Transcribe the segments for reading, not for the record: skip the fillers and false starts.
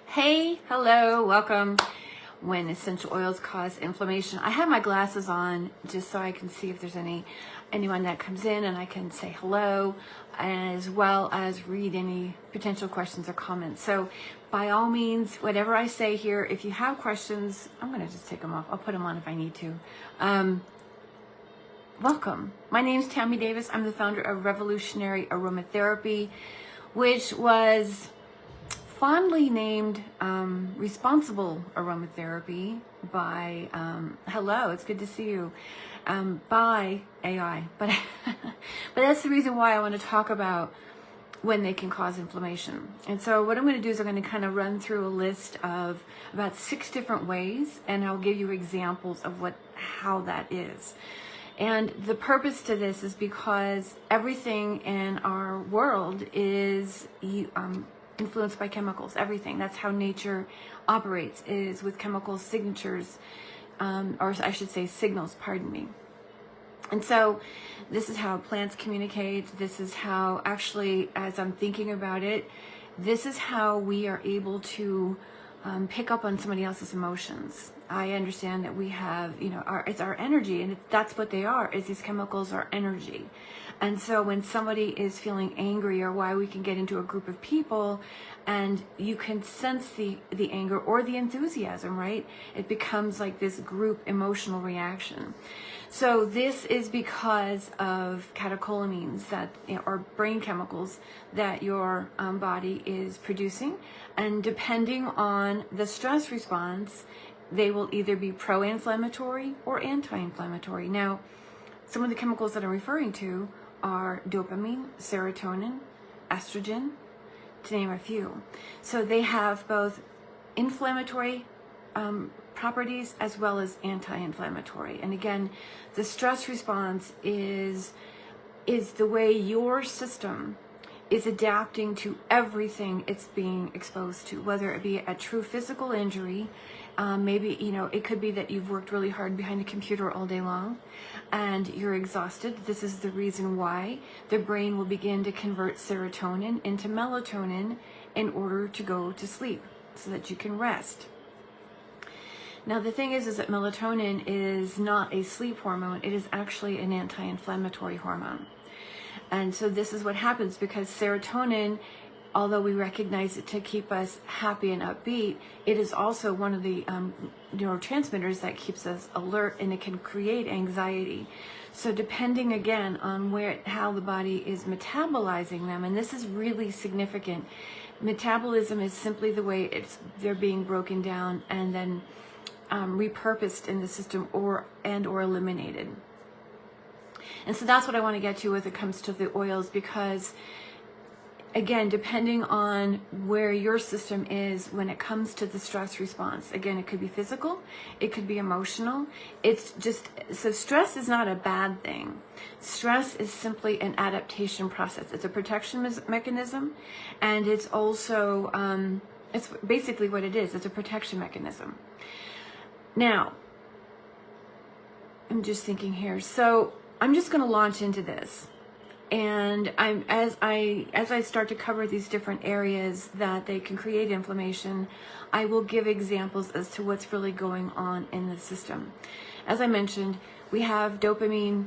Hey, hello, welcome. When essential oils cause inflammation, I have my glasses on just so I can see if there's anyone that comes in, and I can say hello, as well as read any potential questions or comments. So by all means, whatever I say here, if you have questions, I'm going to just take them off. I'll put them on if I need to. Welcome. My name's Tammy Davis. I'm the founder of Revolutionary Aromatherapy, which was fondly named Responsible Aromatherapy by, hello, it's good to see you, by AI. But that's the reason why I want to talk about when they can cause inflammation. And so what I'm going to do is I'm going to kind of run through a list of about 6 different ways, and I'll give you examples of how that is. And the purpose to this is because everything in our world is influenced by chemicals. Everything. That's how nature operates, is with chemical signatures, or I should say signals, pardon me. And so this is how plants communicate. This is how, actually, as I'm thinking about it, this is how we are able to pick up on somebody else's emotions. I understand that we have, it's our energy, and that's what they are, is these chemicals are energy. And so when somebody is feeling angry, or why we can get into a group of people and you can sense the anger or the enthusiasm, right? It becomes like this group emotional reaction. So this is because of catecholamines that, or brain chemicals that your body is producing. And depending on the stress response, they will either be pro-inflammatory or anti-inflammatory. Now, some of the chemicals that I'm referring to are dopamine, serotonin, estrogen, to name a few. So they have both inflammatory properties as well as anti-inflammatory. And again, the stress response is the way your system is adapting to everything it's being exposed to, whether it be a true physical injury. Maybe, it could be that you've worked really hard behind a computer all day long and you're exhausted. This is the reason why the brain will begin to convert serotonin into melatonin in order to go to sleep so that you can rest. Now, the thing is that melatonin is not a sleep hormone. It is actually an anti-inflammatory hormone. And so this is what happens, because serotonin, although we recognize it to keep us happy and upbeat, it is also one of the neurotransmitters that keeps us alert, and it can create anxiety. So depending again on how the body is metabolizing them, and this is really significant. Metabolism is simply the way they're being broken down and then repurposed in the system or eliminated. And so that's what I want to get to when it comes to the oils, because again, depending on where your system is when it comes to the stress response, again, it could be physical, it could be emotional. It's just, so stress is not a bad thing. Stress is simply an adaptation process. It's a protection mechanism, and it's also, it's basically what it is. It's a protection mechanism. Now, I'm just thinking here. So I'm just going to launch into this. And as I start to cover these different areas that they can create inflammation, I will give examples as to what's really going on in the system. As I mentioned, we have dopamine,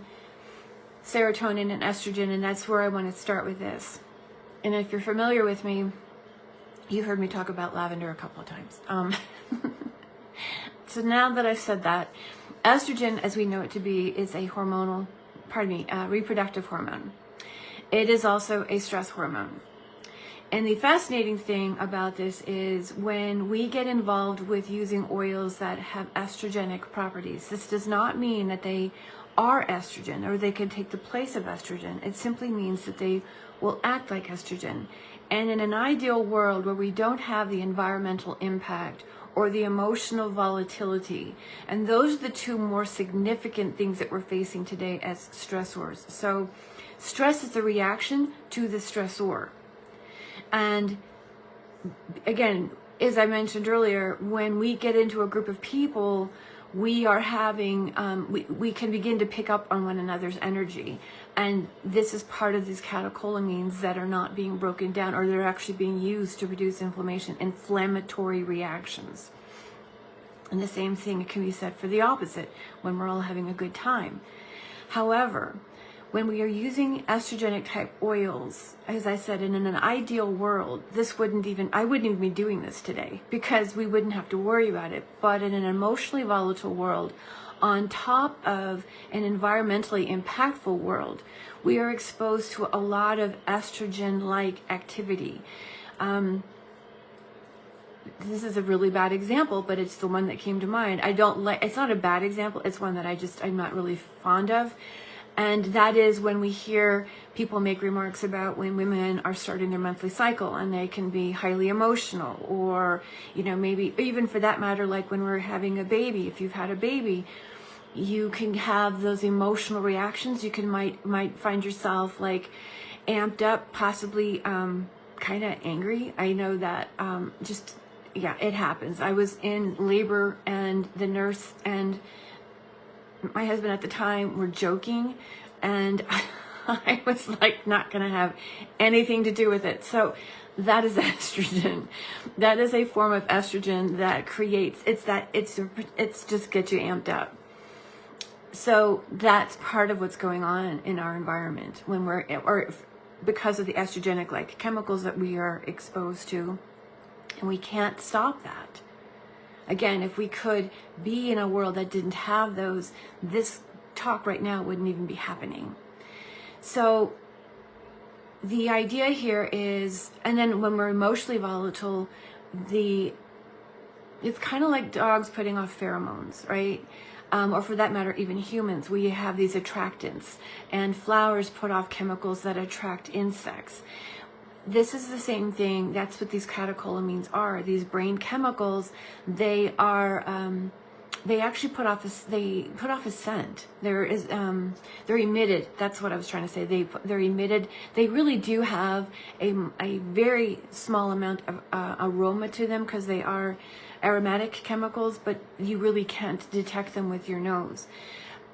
serotonin, and estrogen, and that's where I want to start with this. And if you're familiar with me, you heard me talk about lavender a couple of times. So now that I've said that, estrogen, as we know it to be, is a reproductive hormone. It is also a stress hormone. And the fascinating thing about this is when we get involved with using oils that have estrogenic properties, this does not mean that they are estrogen or they can take the place of estrogen. It simply means that they will act like estrogen. And in an ideal world where we don't have the environmental impact or the emotional volatility, and those are the 2 more significant things that we're facing today as stressors. So stress is the reaction to the stressor. And again, as I mentioned earlier, when we get into a group of people, we are having, we can begin to pick up on one another's energy. And this is part of these catecholamines that are not being broken down, or they're actually being used to produce inflammatory reactions. And the same thing can be said for the opposite, when we're all having a good time. However, when we are using estrogenic type oils, as I said, in an ideal world, I wouldn't even be doing this today, because we wouldn't have to worry about it. But in an emotionally volatile world, on top of an environmentally impactful world, we are exposed to a lot of estrogen-like activity. This is a really bad example, but it's the one that came to mind. It's not a bad example, it's one that I'm not really fond of. And that is when we hear people make remarks about when women are starting their monthly cycle, and they can be highly emotional, or, maybe even for that matter, like when we're having a baby. If you've had a baby, you can have those emotional reactions. You might find yourself like amped up, possibly kind of angry. I know that it happens. I was in labor, and the nurse and my husband at the time were joking, and I was like not going to have anything to do with it. So that is estrogen. That is a form of estrogen that creates, it's just gets you amped up. So that's part of what's going on in our environment when because of the estrogenic like chemicals that we are exposed to, and we can't stop that. Again, if we could be in a world that didn't have those, this talk right now wouldn't even be happening. So the idea here is, and then when we're emotionally volatile, it's kind of like dogs putting off pheromones, right? Or for that matter, even humans. We have these attractants, and flowers put off chemicals that attract insects. This is the same thing. That's what these catecholamines are. These brain chemicals. They actually put off a scent. They're emitted. That's what I was trying to say. They're emitted. They really do have a very small amount of aroma to them, because they are aromatic chemicals, but you really can't detect them with your nose.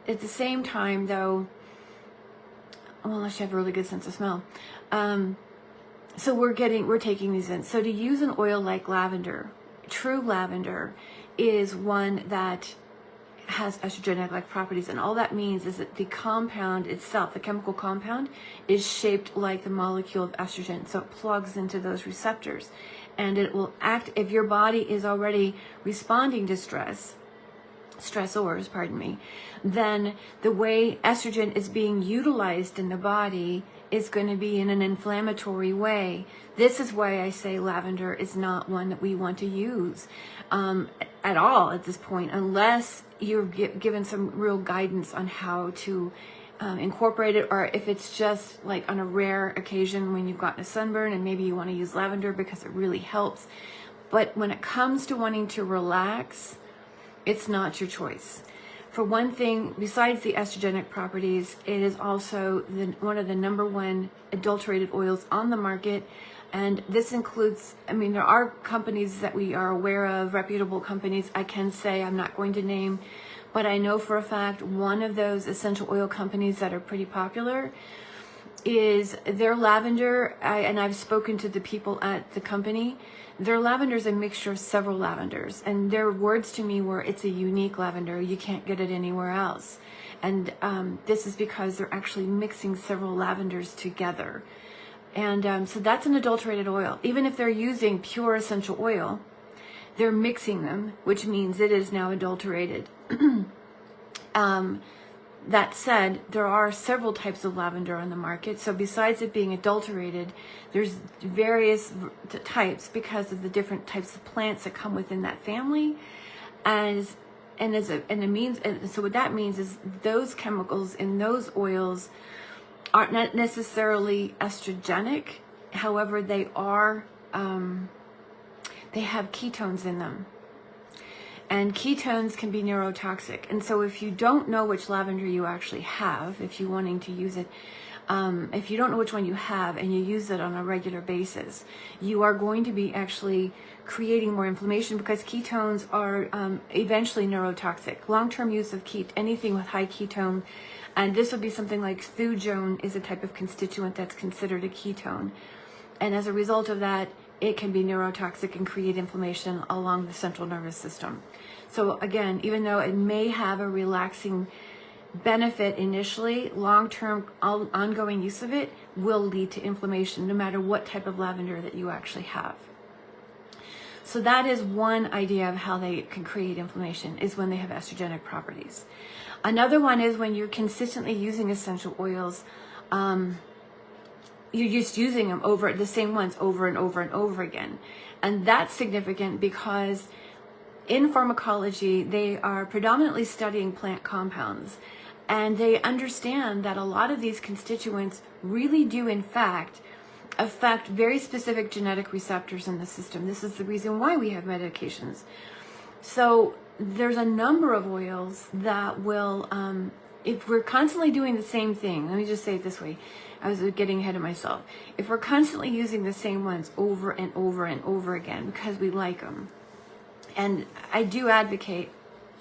At the same time, though, unless you have a really good sense of smell. So we're taking these in. So to use an oil like lavender, true lavender is one that has estrogenic-like properties, and all that means is that the compound itself, the chemical compound, is shaped like the molecule of estrogen, so it plugs into those receptors, and it will act if your body is already responding to stressors, then the way estrogen is being utilized in the body is going to be in an inflammatory way. This is why I say lavender is not one that we want to use at all at this point, unless you're given some real guidance on how to incorporate it, or if it's just like on a rare occasion when you've gotten a sunburn and maybe you want to use lavender because it really helps. But when it comes to wanting to relax, it's not your choice. For one thing, besides the estrogenic properties, it is also one of the #1 adulterated oils on the market. And this includes, there are companies that we are aware of, reputable companies. I can say, I'm not going to name, but I know for a fact one of those essential oil companies that are pretty popular is their lavender. And I've spoken to the people at the company. Their lavender is a mixture of several lavenders, and their words to me were, it's a unique lavender. You can't get it anywhere else. And this is because they're actually mixing several lavenders together. And so that's an adulterated oil. Even if they're using pure essential oil, they're mixing them, which means it is now adulterated. That said, there are several types of lavender on the market. So besides it being adulterated, there's various types because of the different types of plants that come within that family. So what that means is those chemicals in those oils aren't not necessarily estrogenic. However, they are, they have ketones in them. And ketones can be neurotoxic. And so if you don't know which lavender you actually have, if you're wanting to use it, if you don't know which one you have and you use it on a regular basis, you are going to be actually creating more inflammation, because ketones are eventually neurotoxic. Long-term use of anything with high ketone, and this would be something like thujone is a type of constituent that's considered a ketone. And as a result of that, it can be neurotoxic and create inflammation along the central nervous system. So again, even though it may have a relaxing benefit initially, long-term ongoing use of it will lead to inflammation no matter what type of lavender that you actually have. So that is one idea of how they can create inflammation, is when they have estrogenic properties. Another one is when you're consistently using essential oils, you're just using them the same ones over and over and over again. And that's significant because in pharmacology, they are predominantly studying plant compounds, and they understand that a lot of these constituents really do, in fact, affect very specific genetic receptors in the system. This is the reason why we have medications. So there's a number of oils that will, if we're constantly doing the same thing, let me just say it this way, I was getting ahead of myself. If we're constantly using the same ones over and over and over again because we like them, and I do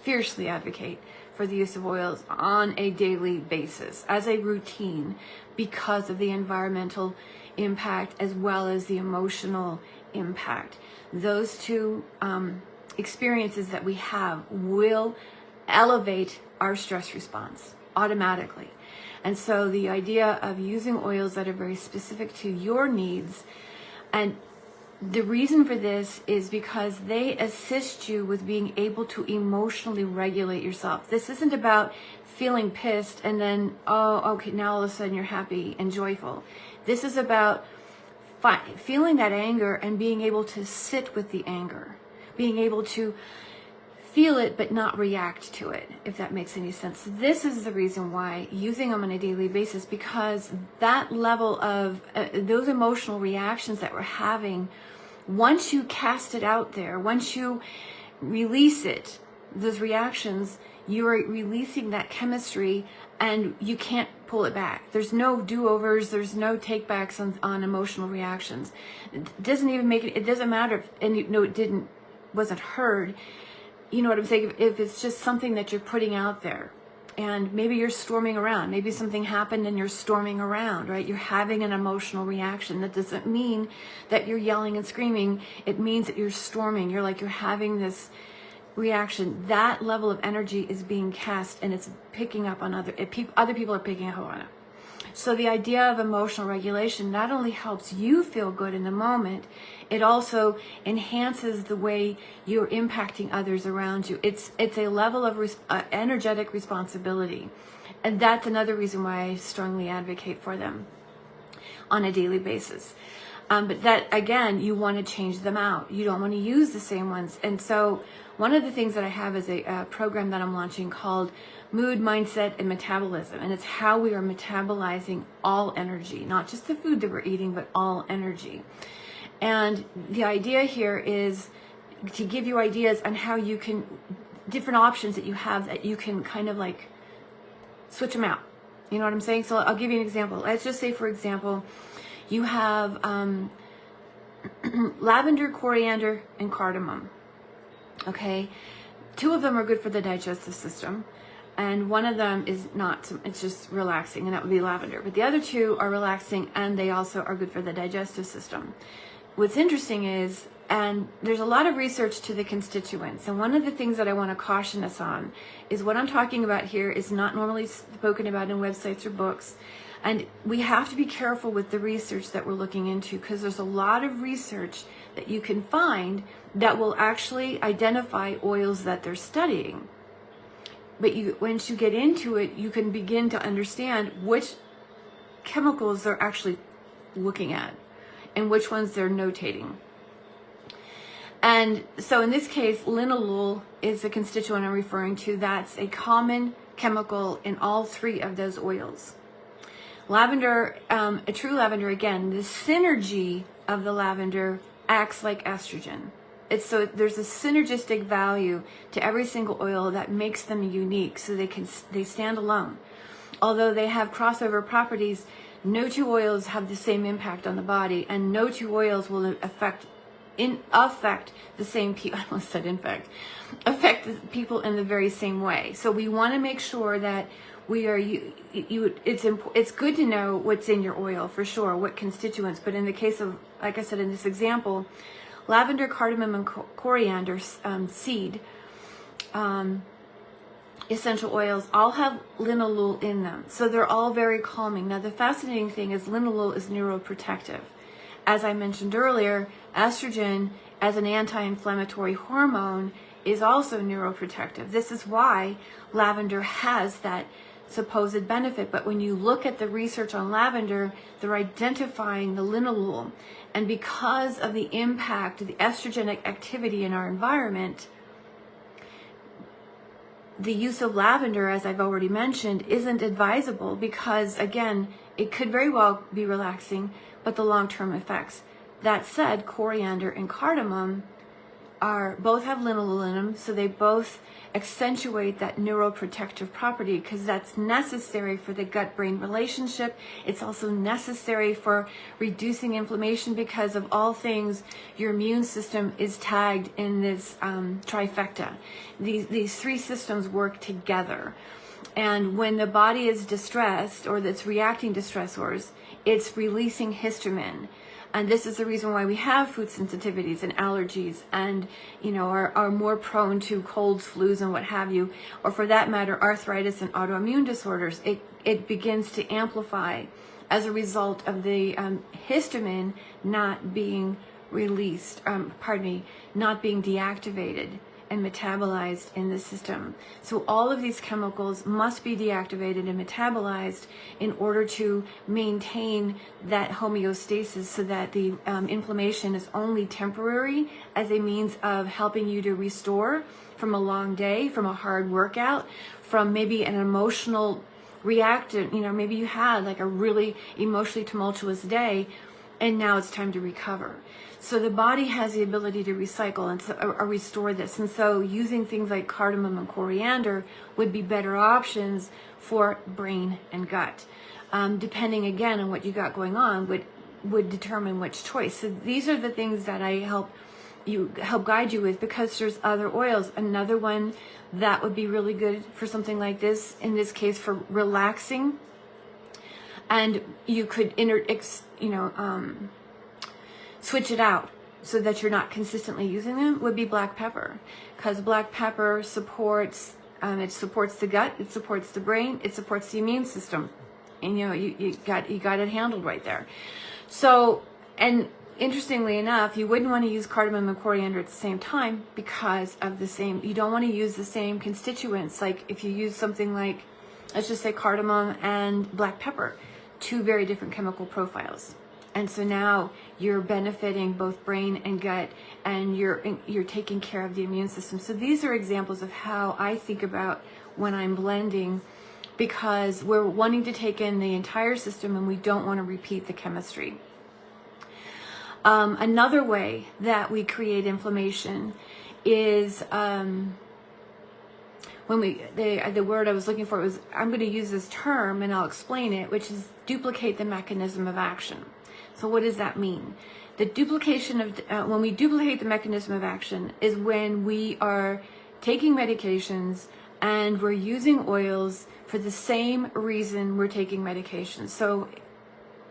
fiercely advocate for the use of oils on a daily basis as a routine, because of the environmental impact as well as the emotional impact. Those two experiences that we have will elevate our stress response automatically. And so the idea of using oils that are very specific to your needs, and the reason for this is because they assist you with being able to emotionally regulate yourself. This isn't about feeling pissed and then, oh, okay, now all of a sudden you're happy and joyful. This is about feeling that anger and being able to sit with the anger, being able to feel it but not react to it, if that makes any sense. This is the reason why using them on a daily basis, because that level of those emotional reactions that we're having, once you cast it out there, once you release it, those reactions, you're releasing that chemistry and you can't pull it back. There's no do-overs, there's no take-backs on emotional reactions. It doesn't even make it doesn't matter if, and you know, wasn't heard. You know what I'm saying? If it's just something that you're putting out there, and maybe you're storming around, maybe something happened and you're storming around, right? You're having an emotional reaction. That doesn't mean that you're yelling and screaming. It means that you're storming. You're having this reaction. That level of energy is being cast, and it's picking up on other people are picking up on it. So the idea of emotional regulation not only helps you feel good in the moment, it also enhances the way you're impacting others around you. It's a level of energetic responsibility. And that's another reason why I strongly advocate for them on a daily basis. But that, again, you want to change them out. You don't want to use the same ones. And so one of the things that I have is a program that I'm launching called Mood, Mindset, and Metabolism. And it's how we are metabolizing all energy, not just the food that we're eating, but all energy. And the idea here is to give you ideas on how you can, different options that you have that you can kind of switch them out. You know what I'm saying? So I'll give you an example. Let's just say, for example, you have lavender, coriander, and cardamom. Okay? 2 of them are good for the digestive system, and one of them is not. It's just relaxing, and that would be lavender. But the other 2 are relaxing, and they also are good for the digestive system. What's interesting is, and there's a lot of research to the constituents, and one of the things that I want to caution us on is what I'm talking about here is not normally spoken about in websites or books. And we have to be careful with the research that we're looking into, because there's a lot of research that you can find that will actually identify oils that they're studying. But once you get into it, you can begin to understand which chemicals they're actually looking at and which ones they're notating. And so in this case, linalool is the constituent I'm referring to. That's a common chemical in all 3 of those oils. Lavender, a true lavender, again, the synergy of the lavender acts like estrogen. So there's a synergistic value to every single oil that makes them unique, so they stand alone. Although they have crossover properties, no two oils have the same impact on the body, and no two oils will affect the same people. I almost said infect. Affect the people in the very same way. So we want to make sure that we are it's good to know what's in your oil for sure, what constituents. But in the case of, like I said in this example, lavender, cardamom, and coriander seed essential oils all have linalool in them, so they're all very calming. Now the fascinating thing is linalool is neuroprotective. As I mentioned earlier, estrogen as an anti-inflammatory hormone is also neuroprotective. This is why lavender has that supposed benefit. But when you look at the research on lavender, they're identifying the linalool. And because of the impact of the estrogenic activity in our environment, the use of lavender, as I've already mentioned, isn't advisable because, again, it could very well be relaxing, but the long-term effects. That said, coriander and cardamom both have linalool in them, so they both accentuate that neuroprotective property because that's necessary for the gut-brain relationship. It's also necessary for reducing inflammation because of all things, your immune system is tagged in this trifecta. These three systems work together. And when the body is distressed or that's reacting to stressors, it's releasing histamine. And this is the reason why we have food sensitivities and allergies and, are more prone to colds, flus, and what have you, or for that matter, arthritis and autoimmune disorders. It begins to amplify as a result of the histamine not being released, not being deactivated and metabolized in the system. So all of these chemicals must be deactivated and metabolized in order to maintain that homeostasis so that the inflammation is only temporary as a means of helping you to restore from a long day, from a hard workout, from maybe an emotional reactant, maybe you had like a really emotionally tumultuous day and now it's time to recover. So the body has the ability to recycle and restore this. And so using things like cardamom and coriander would be better options for brain and gut. Depending again on what you got going on would determine which choice. So these are the things that I help guide you with because there's other oils. Another one that would be really good for something like this, in this case for relaxing. And you could switch it out so that you're not consistently using them, would be black pepper, because black pepper supports the gut, it supports the brain, it supports the immune system, and you got it handled right there. So, and interestingly enough, you wouldn't want to use cardamom and coriander at the same time because of you don't want to use the same constituents. Like if you use something like, let's just say cardamom and black pepper, two very different chemical profiles. And so now you're benefiting both brain and gut, and you're taking care of the immune system. So these are examples of how I think about when I'm blending, because we're wanting to take in the entire system and we don't want to repeat the chemistry. Another way that we create inflammation is the word I was looking for was, I'm going to use this term and I'll explain it, which is duplicate the mechanism of action. So what does that mean? The duplication of, when we duplicate the mechanism of action is when we are taking medications and we're using oils for the same reason we're taking medications. So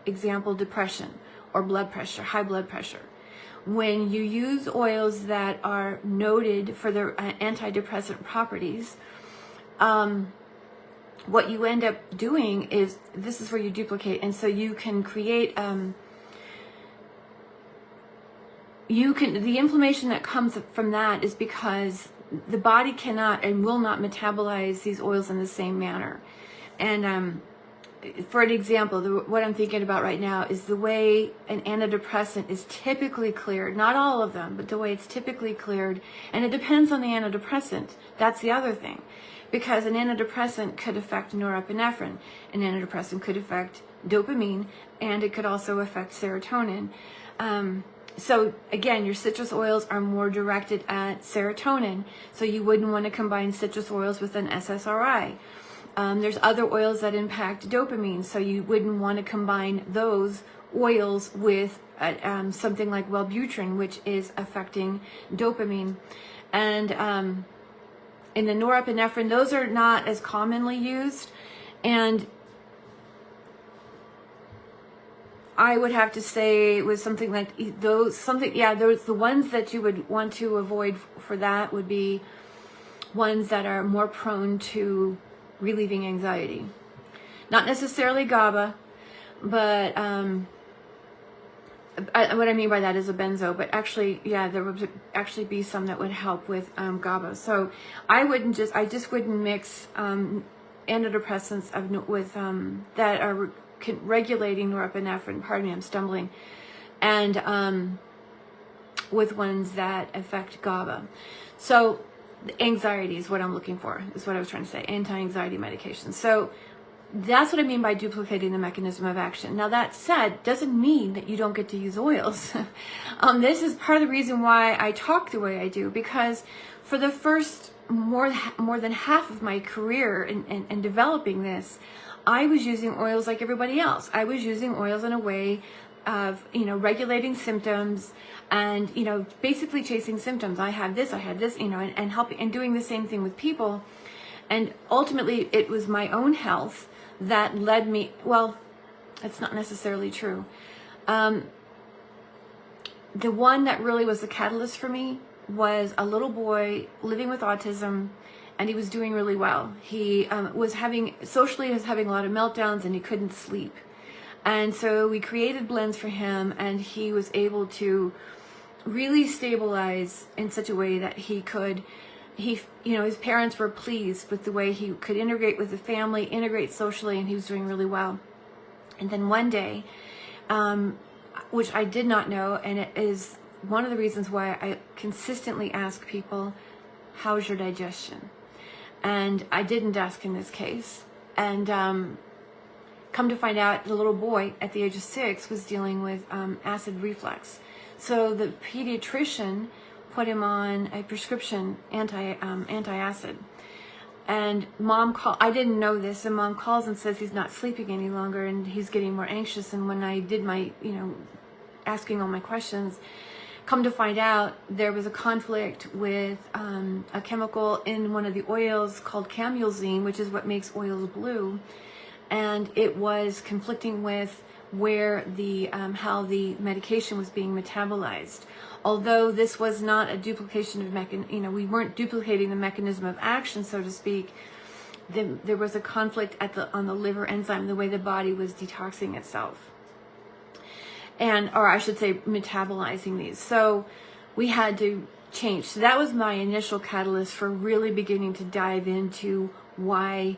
example, depression or blood pressure, high blood pressure. When you use oils that are noted for their antidepressant properties, what you end up doing is, this is where you duplicate, and so you can create, the inflammation that comes from that is because the body cannot and will not metabolize these oils in the same manner. And for an example, what I'm thinking about right now is the way an antidepressant is typically cleared. Not all of them, but the way it's typically cleared. And it depends on the antidepressant. That's the other thing. Because an antidepressant could affect norepinephrine. An antidepressant could affect dopamine, and it could also affect serotonin. So again, your citrus oils are more directed at serotonin. So you wouldn't want to combine citrus oils with an SSRI. There's other oils that impact dopamine, so you wouldn't want to combine those oils with something like Wellbutrin, which is affecting dopamine. And in the norepinephrine, those are not as commonly used. And I would have to say it was something like those, the ones that you would want to avoid for that would be ones that are more prone to relieving anxiety. Not necessarily GABA, but what I mean by that is a benzo, but actually, yeah, there would actually be some that would help with GABA. So I just wouldn't mix antidepressants with that are regulating norepinephrine. Pardon me, I'm stumbling, and with ones that affect GABA. So anxiety is what I'm looking for. Is what I was trying to say. Anti-anxiety medication. So that's what I mean by duplicating the mechanism of action. Now, that said, doesn't mean that you don't get to use oils. This is part of the reason why I talk the way I do, because for the first more than half of my career in developing this, I was using oils like everybody else. I was using oils in a way of, regulating symptoms and, basically chasing symptoms. I had this, and helping and doing the same thing with people. And ultimately, it was my own health that led me, well, it's not necessarily true. The one that really was the catalyst for me was a little boy living with autism, and he was doing really well. He was having a lot of meltdowns, and he couldn't sleep. And so we created blends for him, and he was able to really stabilize in such a way that he could, his parents were pleased with the way he could integrate with the family, integrate socially, and he was doing really well. And then one day, which I did not know, and it is one of the reasons why I consistently ask people, how's your digestion? And I didn't ask in this case. And come to find out, the little boy at the age of 6 was dealing with acid reflux. So the pediatrician put him on a prescription anti-acid. And mom called, I didn't know this, and mom calls and says he's not sleeping any longer and he's getting more anxious. And when I did my, asking all my questions, come to find out there was a conflict with a chemical in one of the oils called camulzine, which is what makes oils blue. And it was conflicting with where the how the medication was being metabolized. Although this was not a duplication of we weren't duplicating the mechanism of action, so to speak. There was a conflict on the liver enzyme, the way the body was detoxing itself, or I should say, metabolizing these. So we had to change. So that was my initial catalyst for really beginning to dive into why.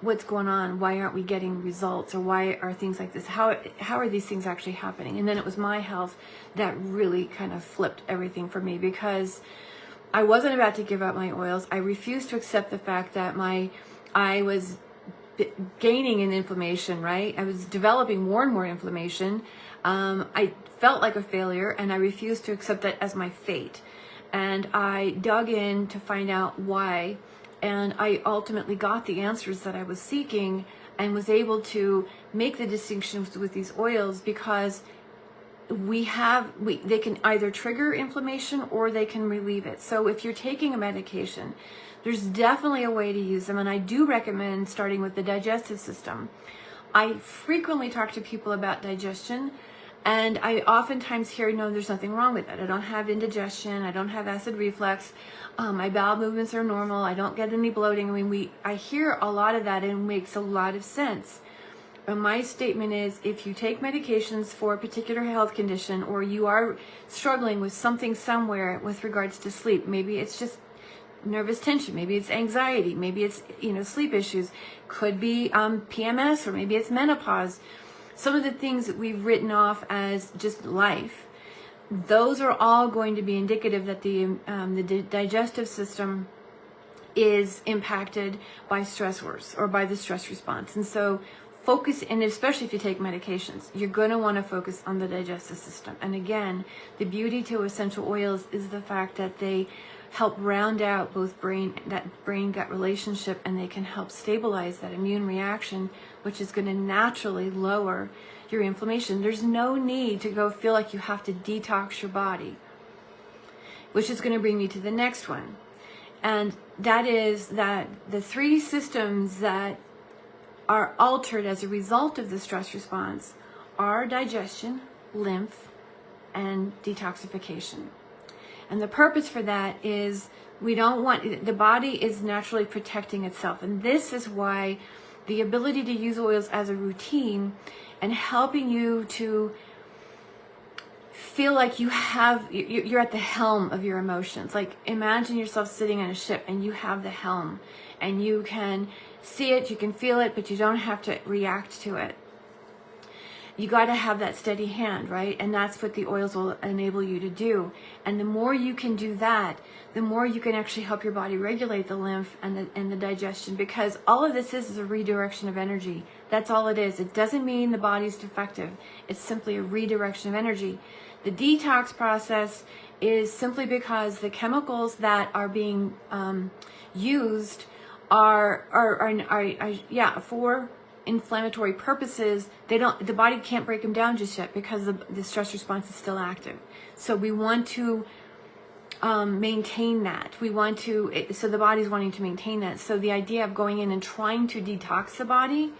What's going on? Why aren't we getting results? Or why are things like this? How are these things actually happening? And then it was my health that really kind of flipped everything for me, because I wasn't about to give up my oils. I refused to accept the fact that I was gaining in inflammation, right? I was developing more and more inflammation. I felt like a failure, and I refused to accept that as my fate. And I dug in to find out why. And I ultimately got the answers that I was seeking, and was able to make the distinctions with these oils, because they can either trigger inflammation or they can relieve it. So if you're taking a medication, there's definitely a way to use them. And I do recommend starting with the digestive system. I frequently talk to people about digestion, and I oftentimes hear, no, there's nothing wrong with it. I don't have indigestion. I don't have acid reflux. My bowel movements are normal. I don't get any bloating. I hear a lot of that, and it makes a lot of sense. And my statement is, if you take medications for a particular health condition, or you are struggling with something somewhere with regards to sleep, maybe it's just nervous tension, maybe it's anxiety, maybe it's sleep issues, could be PMS, or maybe it's menopause. Some of the things that we've written off as just life, those are all going to be indicative that the digestive system is impacted by stressors, or by the stress response. And so focus, and especially if you take medications, you're going to want to focus on the digestive system. And again, the beauty to essential oils is the fact that they help round out both that brain-gut relationship, and they can help stabilize that immune reaction, which is going to naturally lower your inflammation. There's no need to go feel like you have to detox your body, which is going to bring me to the next one. And that is that the three systems that are altered as a result of the stress response are digestion, lymph, and detoxification. And the purpose for that is we don't want, the body is naturally protecting itself. And this is why the ability to use oils as a routine and helping you to feel like you're at the helm of your emotions. Like imagine yourself sitting on a ship and you have the helm and you can see it, you can feel it, but you don't have to react to it. You got to have that steady hand, right? And that's what the oils will enable you to do. And the more you can do that, the more you can actually help your body regulate the lymph and the digestion, because all of this is a redirection of energy. That's all it is. It doesn't mean the body's defective. It's simply a redirection of energy. The detox process is simply because the chemicals that are being used are for inflammatory purposes. The body can't break them down just yet because the stress response is still active. So we want to maintain that. So the body's wanting to maintain that. So the idea of going in and trying to detox the body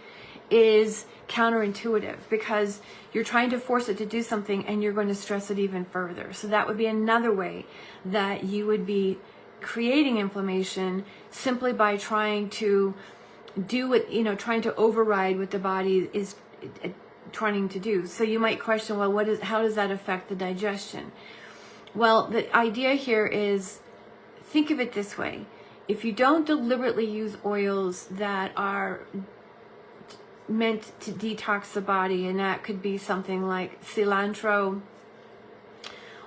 is counterintuitive, because you're trying to force it to do something and you're going to stress it even further. So that would be another way that you would be creating inflammation, simply by trying to do what, trying to override what the body is trying to do. So you might question, well, how does that affect the digestion? Well, the idea here is, think of it this way. If you don't deliberately use oils that are meant to detox the body, and that could be something like cilantro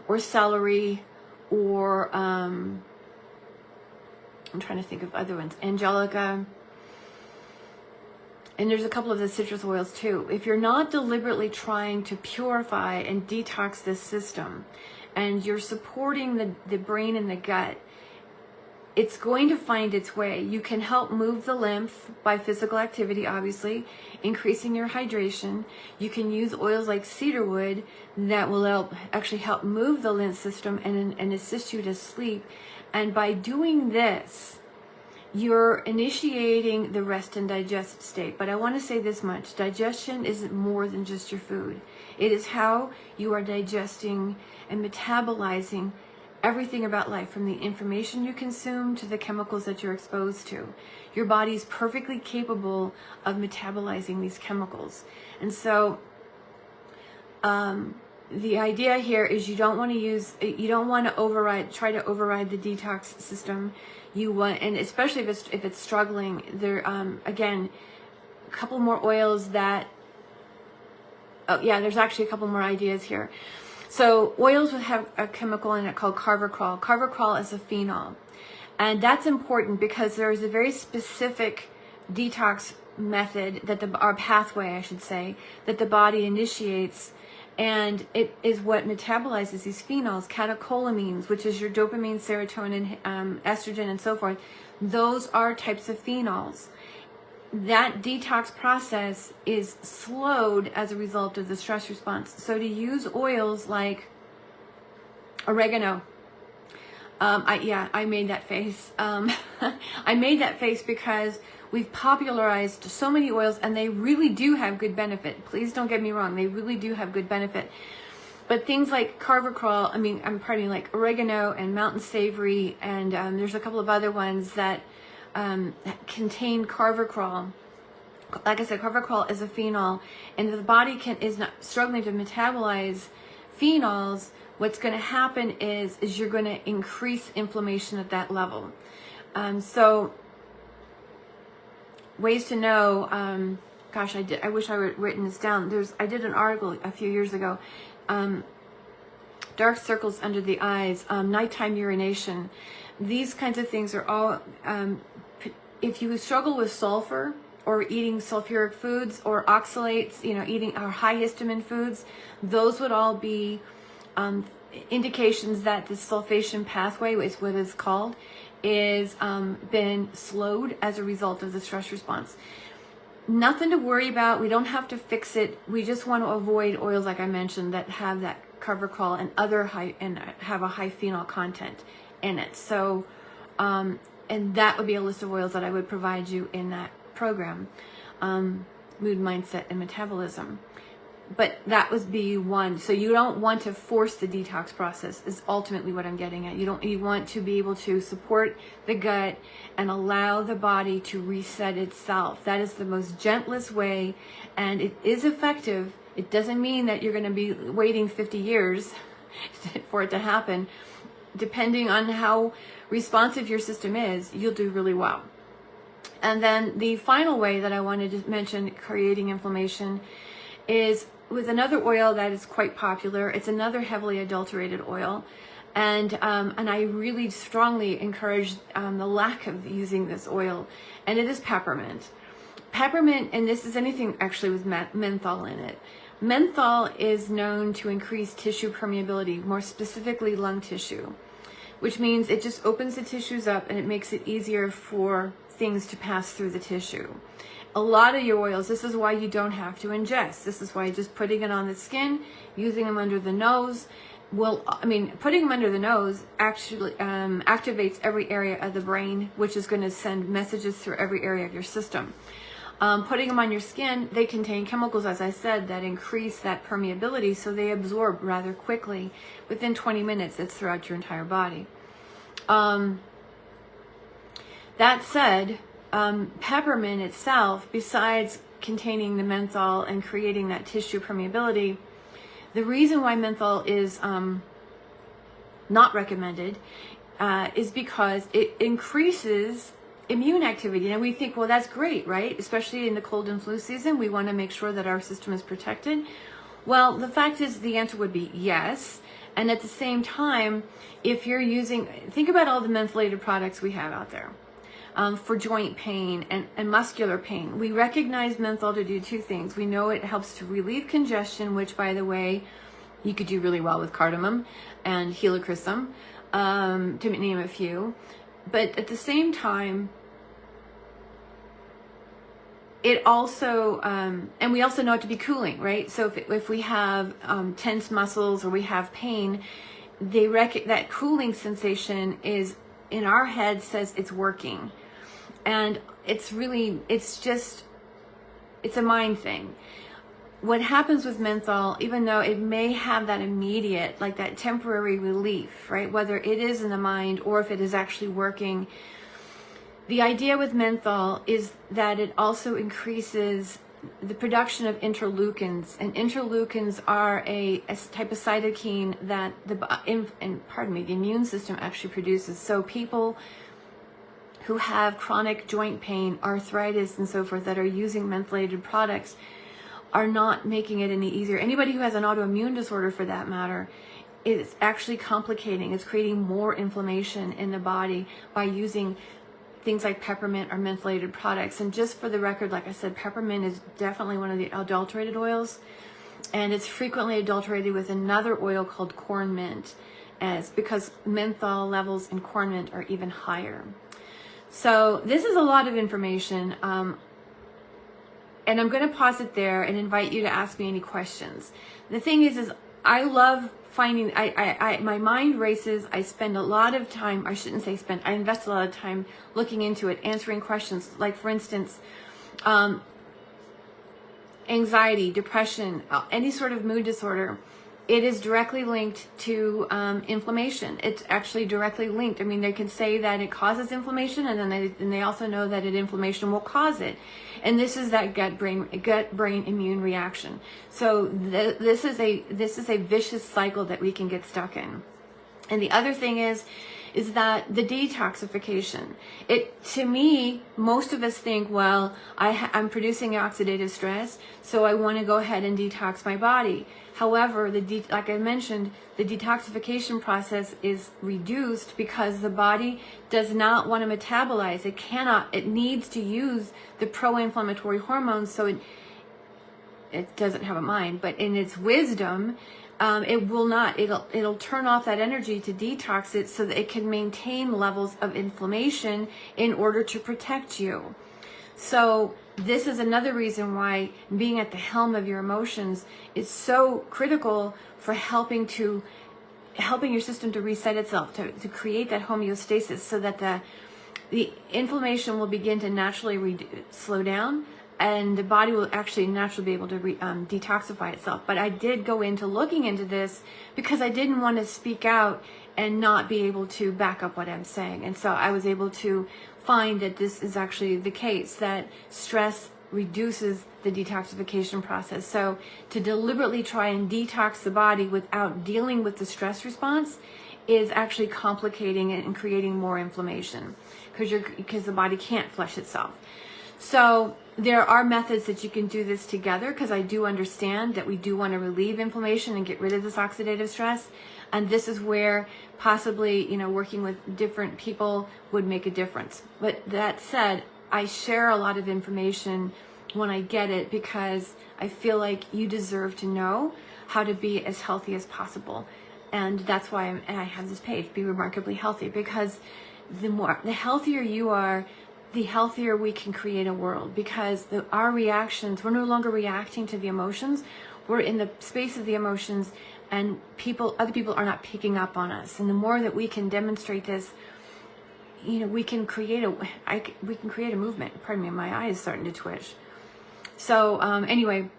or celery, or I'm trying to think of other ones, angelica, and there's a couple of the citrus oils too. If you're not deliberately trying to purify and detox this system, and you're supporting the brain and the gut, it's going to find its way. You can help move the lymph by physical activity, obviously, increasing your hydration. You can use oils like cedarwood that will actually help move the lymph system and assist you to sleep. And by doing this, you're initiating the rest and digest state. But I want to say this much: digestion isn't more than just your food. It is how you are digesting and metabolizing everything about life, from the information you consume to the chemicals that you're exposed to. Your body is perfectly capable of metabolizing these chemicals. And so the idea here is you don't want to try to override the detox system. And especially if it's struggling, there, again, a couple more oils there's actually a couple more ideas here. So oils would have a chemical in it called carvacrol. Carvacrol is a phenol. And that's important because there is a very specific detox method or pathway, I should say, that the body initiates. And it is what metabolizes these phenols, catecholamines, which is your dopamine, serotonin, estrogen, and so forth. Those are types of phenols. That detox process is slowed as a result of the stress response. So to use oils like oregano, I made that face. I made that face because we've popularized so many oils, and they really do have good benefit. Please don't get me wrong; they really do have good benefit. But things like carvacrol, like oregano and mountain savory, and there's a couple of other ones that contain carvacrol. Like I said, carvacrol is a phenol, and if the body is not struggling to metabolize phenols, what's going to happen is you're going to increase inflammation at that level. So ways to know. I wish I had written this down. I did an article a few years ago. Dark circles under the eyes, nighttime urination. These kinds of things are all. If you struggle with sulfur, or eating sulfuric foods, or oxalates, eating high histamine foods, those would all be indications that the sulfation pathway is what it's called, is been slowed as a result of the stress response. Nothing to worry about. We don't have to fix it. We just want to avoid oils, like I mentioned, that have that carvacrol and other high, and have a high phenol content in it. So, and that would be a list of oils that I would provide you in that program, mood, mindset, and metabolism. But that would be one. So you don't want to force the detox process, is ultimately what I'm getting at. You want to be able to support the gut and allow the body to reset itself. That is the most gentlest way, and it is effective. It doesn't mean that you're going to be waiting 50 years for it to happen. Depending on how responsive your system is, you'll do really well. And then the final way that I wanted to mention creating inflammation is with another oil that is quite popular. It's another heavily adulterated oil, and I really strongly encourage the lack of using this oil, and it is peppermint. Peppermint, and this is anything actually with menthol in it. Menthol is known to increase tissue permeability, more specifically lung tissue, which means it just opens the tissues up and it makes it easier for things to pass through the tissue. A lot of your oils, this is why you don't have to ingest. This is why just putting it on the skin, using them under the nose, putting them under the nose actually activates every area of the brain, which is going to send messages through every area of your system. Putting them on your skin, they contain chemicals, as I said, that increase that permeability, so they absorb rather quickly. Within 20 minutes, it's throughout your entire body. That said, peppermint itself, besides containing the menthol and creating that tissue permeability, the reason why menthol is not recommended is because it increases immune activity. And we think, well, that's great, right? Especially in the cold and flu season, we want to make sure that our system is protected. Well, the fact is the answer would be yes. And at the same time, if you're using, think about all the mentholated products we have out there. For joint pain and muscular pain. We recognize menthol to do two things. We know it helps to relieve congestion, which, by the way, you could do really well with cardamom and helichrysum, to name a few. But at the same time, it also, and we also know it to be cooling, right? So if we have tense muscles or we have pain, that cooling sensation is, in our head, says it's working. And it's a mind thing. What happens with menthol, even though it may have that immediate, like that temporary relief, right? Whether it is in the mind or if it is actually working, the idea with menthol is that it also increases the production of interleukins, and interleukins are a type of cytokine that the immune system actually produces. So people who have chronic joint pain, arthritis, and so forth that are using mentholated products are not making it any easier. Anybody who has an autoimmune disorder, for that matter, it's actually complicating. It's creating more inflammation in the body by using things like peppermint or mentholated products. And just for the record, like I said, peppermint is definitely one of the adulterated oils, and it's frequently adulterated with another oil called corn mint, because menthol levels in corn mint are even higher. So this is a lot of information, and I'm going to pause it there and invite you to ask me any questions. The thing is I love finding, my mind races. I spend a lot of time, I shouldn't say spend, I invest a lot of time looking into it, answering questions. Like, for instance, anxiety, depression, any sort of mood disorder. It is directly linked to inflammation. It's actually directly linked. I mean, they can say that it causes inflammation, and then they also know that inflammation will cause it. And this is that gut-brain immune reaction. So this is a vicious cycle that we can get stuck in. And the other thing is that the detoxification. To me, most of us think, well, I'm producing oxidative stress, so I want to go ahead and detox my body. However, like I mentioned, the detoxification process is reduced because the body does not want to metabolize. It cannot. It needs to use the pro-inflammatory hormones, so it doesn't have a mind, but in its wisdom, it will not. It'll turn off that energy to detox it so that it can maintain levels of inflammation in order to protect you. So this is another reason why being at the helm of your emotions is so critical for helping your system to reset itself, to create that homeostasis, so that the inflammation will begin to naturally slow down, and the body will actually naturally be able to detoxify itself. But I did go into looking into this because I didn't want to speak out and not be able to back up what I'm saying. And so I was able to find that this is actually the case, that stress reduces the detoxification process. So to deliberately try and detox the body without dealing with the stress response is actually complicating it and creating more inflammation because the body can't flush itself. So there are methods that you can do this together, because I do understand that we do want to relieve inflammation and get rid of this oxidative stress. And this is where possibly, working with different people would make a difference. But that said, I share a lot of information when I get it, because I feel like you deserve to know how to be as healthy as possible. And that's why I have this page, Be Remarkably Healthy, because the healthier you are, the healthier we can create a world, because our reactions, we're no longer reacting to the emotions, we're in the space of the emotions, and other people are not picking up on us. And the more that we can demonstrate this, we can create a movement. Pardon me, my eye is starting to twitch. So anyway,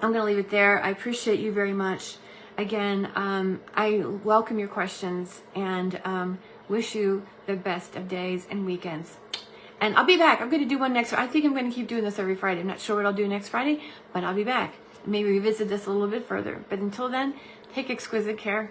I'm going to leave it there. I appreciate you very much. Again, I welcome your questions, and wish you the best of days and weekends. And I'll be back. I'm going to do one next. I think I'm going to keep doing this every Friday. I'm not sure what I'll do next Friday, but I'll be back. Maybe revisit this a little bit further. But until then, take exquisite care.